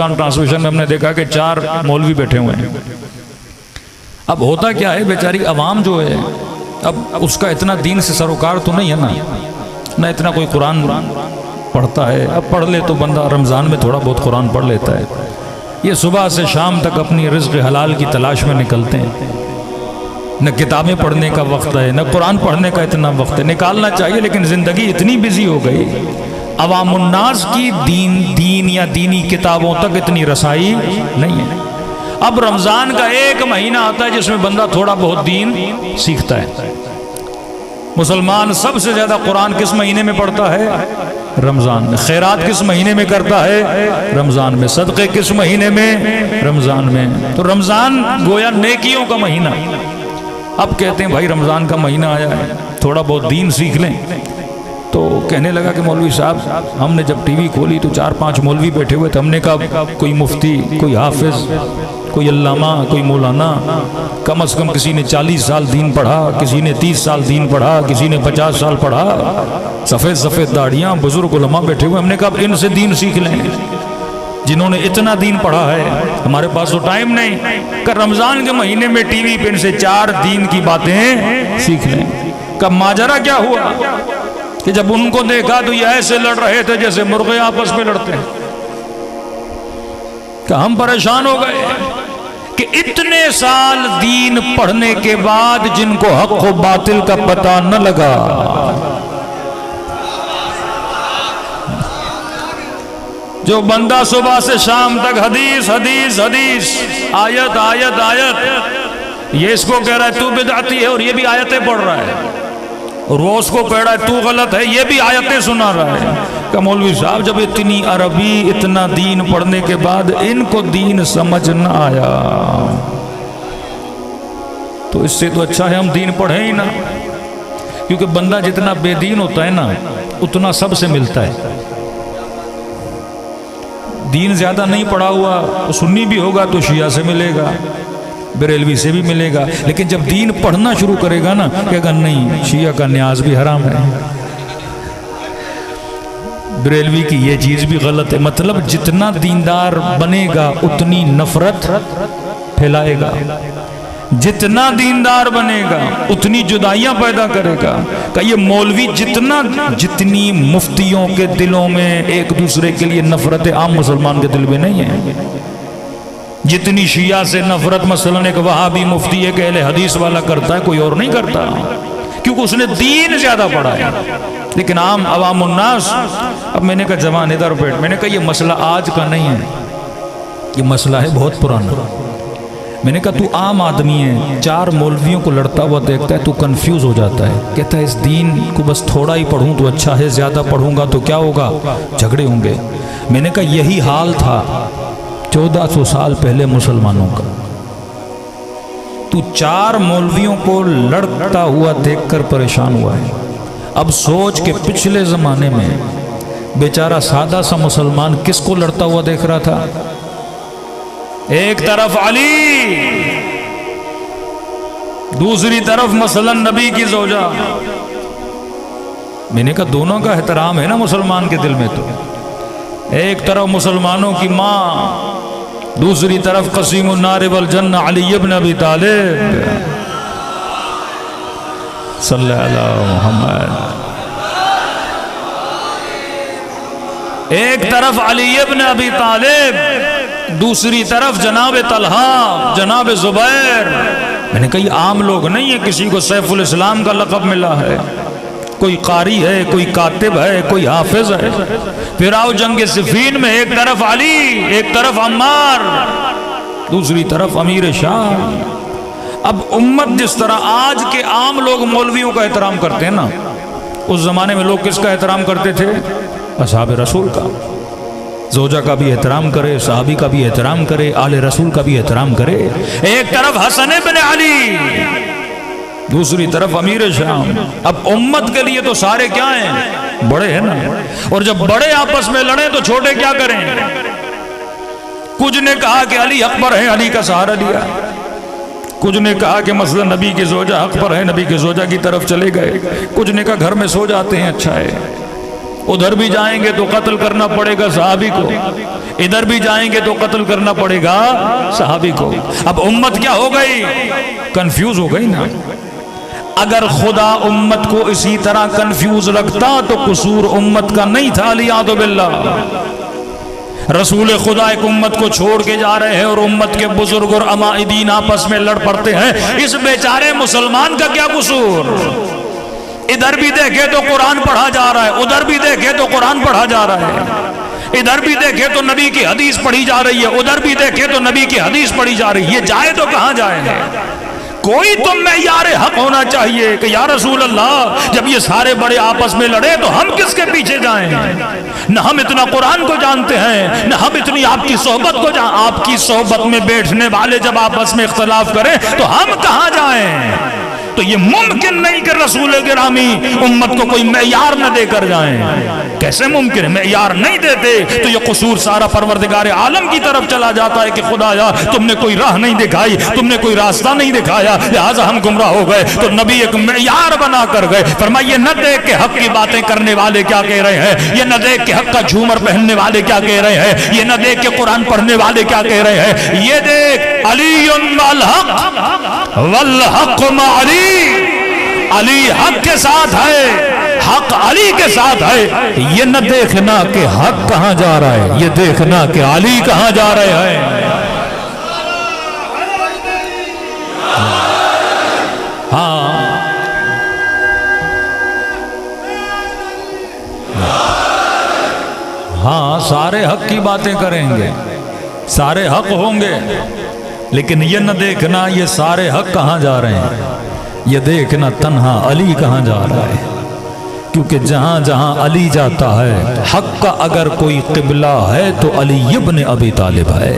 Translation میں ہم نے دیکھا کہ 4 مولوی بیٹھے ہوئے ہیں. اب ہوتا کیا ہے، بیچاری عوام جو ہے اب اس کا اتنا دین سے سروکار تو نہیں ہے نا، نہ اتنا کوئی قرآن پڑھتا ہے. اب پڑھ لے تو بندہ رمضان میں تھوڑا بہت قرآن پڑھ لیتا ہے. یہ صبح سے شام تک اپنی رزق حلال کی تلاش میں نکلتے ہیں. نہ کتابیں پڑھنے کا وقت ہے، نہ قرآن پڑھنے کا اتنا وقت ہے. نکالنا چاہیے لیکن زندگی اتنی بزی ہو گئی، عوام الناس کی دین یا دینی کتابوں تک اتنی رسائی نہیں ہے. اب رمضان کا ایک مہینہ آتا ہے جس میں بندہ تھوڑا بہت دین سیکھتا ہے. مسلمان سب سے زیادہ قرآن کس مہینے میں پڑھتا ہے؟ رمضان میں. خیرات کس مہینے میں کرتا ہے؟ رمضان میں. صدقے کس مہینے میں؟ رمضان میں. تو رمضان گویا نیکیوں کا مہینہ. اب کہتے ہیں بھائی رمضان کا مہینہ آیا ہے تھوڑا بہت دین سیکھ لیں. تو کہنے لگا کہ مولوی صاحب ہم نے جب ٹی وی کھولی تو 4-5 مولوی بیٹھے ہوئے تھے. ہم نے کہا کوئی مفتی، کوئی حافظ، کوئی علامہ، کوئی مولانا، کم از کم کسی نے 40 سال دین پڑھا، کسی نے 30 سال دین پڑھا، کسی نے 50 سال پڑھا. سفید سفید داڑیاں، بزرگ علماء بیٹھے ہوئے. ہم نے کہا ان سے دین سیکھ لیں جنہوں نے اتنا دین پڑھا ہے. ہمارے پاس تو ٹائم نہیں کہ رمضان کے مہینے میں ٹی وی پہ ان سے 4 دین کی باتیں سیکھ لیں. کب ماجرا کیا ہوا کہ جب ان کو دیکھا تو یہ ایسے لڑ رہے تھے جیسے مرغے آپس میں لڑتے ہیں. کہ ہم پریشان ہو گئے کہ اتنے سال دین پڑھنے کے بعد جن کو حق و باطل کا پتہ نہ لگا، جو بندہ صبح سے شام تک حدیث حدیث حدیث، آیت آیت آیت، یہ اس کو کہہ رہا ہے تو بدعتی ہے اور یہ بھی آیتیں پڑھ رہا ہے، اور وہ اس کو کہہ رہا ہے تو غلط ہے، یہ بھی آیتیں سنا رہا ہے. کہ مولوی صاحب جب اتنی عربی اتنا دین پڑھنے کے بعد ان کو دین سمجھ نہ آیا تو اس سے تو اچھا ہے ہم دین پڑھیں ہی نہ. کیونکہ بندہ جتنا بے دین ہوتا ہے نا اتنا سب سے ملتا ہے. دین زیادہ نہیں پڑھا ہوا تو سنی بھی ہوگا تو شیعہ سے ملے گا، بریلوی سے بھی ملے گا. لیکن جب دین پڑھنا شروع کرے گا نا کہ گا نہیں شیعہ کا نیاز بھی حرام ہے، بریلوی کی یہ چیز بھی غلط ہے. مطلب جتنا دیندار بنے گا اتنی نفرت پھیلائے گا، جتنا دیندار بنے گا اتنی جدائیاں پیدا کرے گا. کہ یہ مولوی جتنی مفتیوں کے دلوں میں ایک دوسرے کے لیے نفرت عام مسلمان کے دل میں نہیں ہے، جتنی شیعہ سے نفرت مثلا ایک وہابی مفتی ایک اہل حدیث والا کرتا ہے کوئی اور نہیں کرتا، کیونکہ اس نے دین زیادہ پڑھا ہے. لیکن عام عوام الناس، اب میں نے کہا جوان ادھر بیٹھ، میں نے کہا یہ مسئلہ آج کا نہیں ہے، یہ مسئلہ ہے بہت پرانا. میں نے کہا تو عام آدمی ہے، 4 مولویوں کو لڑتا ہوا دیکھتا ہے تو کنفیوز ہو جاتا ہے، کہتا ہے اس دین کو بس تھوڑا ہی پڑھوں تو اچھا ہے، زیادہ پڑھوں گا تو کیا ہوگا، جھگڑے ہوں گے. میں نے کہا یہی حال تھا 1400 سال پہلے مسلمانوں کا. تو 4 مولویوں کو لڑتا ہوا دیکھ کر پریشان ہوا ہے. اب سوچ کہ پچھلے زمانے میں بیچارہ سادہ سا مسلمان کس کو لڑتا ہوا دیکھ رہا تھا؟ ایک طرف علی، دوسری طرف مثلا نبی کی زوجہ. میں نے کہا دونوں کا احترام ہے نا مسلمان کے دل میں. تو ایک طرف مسلمانوں کی ماں، دوسری طرف قسیم النار والجنہ علی ابن ابی طالب صلی اللہ علیہ محمد. ایک طرف علی ابن ابی طالب، دوسری طرف جناب طلحہ، جناب زبیر. میں نے کہا یہ عام لوگ نہیں ہیں، کسی کو سیف الاسلام کا لقب ملا ہے، کوئی قاری ہے، کوئی کاتب ہے، کوئی حافظ ہے. پھر آؤ جنگ صفین میں ایک طرف علی، ایک طرف عمار، دوسری طرف امیر شام. اب امت جس طرح آج کے عام لوگ مولویوں کا احترام کرتے ہیں نا، اس زمانے میں لوگ کس کا احترام کرتے تھے؟ اصحاب رسول کا. زوجہ کا بھی احترام کرے، صحابی کا بھی احترام کرے، آل رسول کا بھی احترام کرے. ایک طرف حسن بن علی، دوسری طرف امیر شام. اب امت کے لیے تو سارے کیا ہیں؟ بڑے ہیں نا. اور جب بڑے آپس میں لڑیں تو چھوٹے کیا کریں؟ کچھ نے کہا کہ علی حق پر ہے، علی کا سہارا لیا. کچھ نے کہا کہ مثلا نبی کی زوجہ حق پر ہے، نبی کی زوجہ کی طرف چلے گئے. کچھ نے کہا گھر میں سو جاتے ہیں اچھا ہے. ادھر بھی جائیں گے تو قتل کرنا پڑے گا صحابی کو، ادھر بھی جائیں گے تو قتل کرنا پڑے گا صحابی کو۔ اب امت کیا ہو گئی؟ کنفیوز ہو گئی نا۔ اگر خدا امت کو اسی طرح کنفیوز رکھتا تو قصور امت کا نہیں تھا، علیہ باللہ۔ رسول خدا ایک امت کو چھوڑ کے جا رہے ہیں اور امت کے بزرگ اور عمائدین آپس میں لڑ پڑتے ہیں، اس بیچارے مسلمان کا کیا قصور؟ ادھر بھی دیکھے تو قرآن پڑھا جا رہا ہے، ادھر بھی دیکھے تو قرآن پڑھا جا رہا ہے، ادھر بھی دیکھے تو نبی کی حدیث پڑھی جا رہی ہے، ادھر بھی دیکھے تو نبی کی حدیث پڑھی جا رہی ہے، یہ جائے تو کہاں جائیں گے؟ کوئی تو معیار حق ہونا چاہیے کہ یا رسول اللہ جب یہ سارے بڑے آپس میں لڑے تو ہم کس کے پیچھے جائیں؟ نہ ہم اتنا قرآن کو جانتے ہیں، نہ ہم اتنی آپ کی صحبت کو آپ کی صحبت میں بیٹھنے والے جب آپس میں اختلاف کریں تو ہم کہاں جائیں؟ تو یہ ممکن نہیں کہ رسول گرامی امت کو کوئی معیار نہ دے کر جائیں۔ کیسے ممکن ہے؟ معیار نہیں دیتے تو یہ قصور سارا پروردگار عالم کی طرف چلا جاتا ہے کہ خدایا تم نے کوئی راہ نہیں دکھائی، تم نے کوئی راستہ نہیں دکھایا، لہٰذا ہم گمراہ ہو گئے۔ تو نبی ایک معیار بنا کر گئے، فرمایا یہ نہ دیکھ کے حق کی باتیں کرنے والے کیا کہہ رہے ہیں، یہ نہ دیکھ کے حق کا جھومر پہننے والے کیا کہہ رہے ہیں، یہ نہ دیکھ کے قرآن پڑھنے والے کیا کہہ رہے ہیں، یہ دیکھ علی والحق والحق مع علی، علی حق کے ساتھ ہے، حق علی کے ساتھ ہے۔ یہ نہ دیکھنا کہ حق کہاں جا رہا ہے، یہ دیکھنا کہ علی کہاں جا رہے ہیں۔ ہاں سارے حق کی باتیں کریں گے، سارے حق ہوں گے، لیکن یہ نہ دیکھنا یہ سارے حق کہاں جا رہے ہیں، یہ دیکھنا تنہا علی کہاں جا رہا ہے۔ کیونکہ جہاں جہاں علی جاتا ہے حق کا اگر کوئی قبلہ ہے تو علی ابن ابی طالب ہے۔